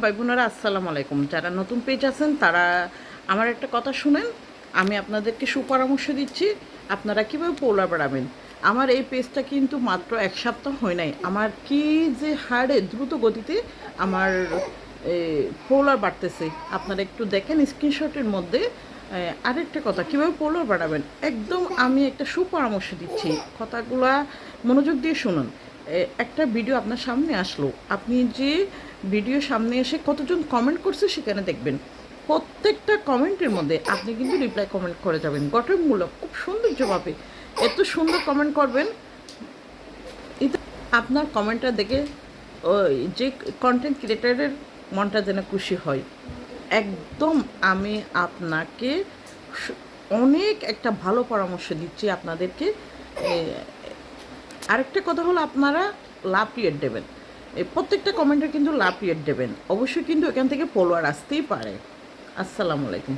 ভাই বোনেরা আসসালামু আলাইকুম। যারা নতুন পেজ আছেন তারা আমার একটা কথা শুনেন, আমি আপনাদেরকে সুপরামর্শ দিচ্ছি আপনারা কীভাবে পোলার বাড়াবেন। আমার এই পেজটা কিন্তু মাত্র এক সপ্তাহ হয় নাই, আমার কি যে হারে দ্রুত গতিতে আমার পোলার বাড়তেছে আপনারা একটু দেখেন স্ক্রিনশটের মধ্যে। আরেকটা কথা, কীভাবে পোলার বাড়াবেন একদম আমি একটা সুপরামর্শ দিচ্ছি, কথাগুলা মনোযোগ দিয়ে শুনুন। একটা ভিডিও আপনার সামনে আসলো, আপনি যে ভিডিও সামনে এসে কতজন কমেন্ট করছে সেখানে দেখবেন প্রত্যেকটা কমেন্টের মধ্যে আপনি কিন্তু রিপ্লাই কমেন্ট করে যাবেন গঠনমূলক, খুব সৌন্দর্যভাবে এত সুন্দর কমেন্ট করবেন। এটা আপনার কমেন্টটা দেখে ওই যে কন্টেন্ট ক্রিয়েটারের মনটা যেন খুশি হয়। একদম আমি আপনাকে অনেক একটা ভালো পরামর্শ দিচ্ছি আপনাদেরকে। আরেকটা কথা হলো, আপনারা লাভ রিয়েট দেবেন, এই প্রত্যেকটা কমেন্টে কিন্তু লাভ রিয়েট দেবেন, অবশ্যই কিন্তু এখান থেকে ফলোয়ার আসতেই পারে। আসসালামু আলাইকুম।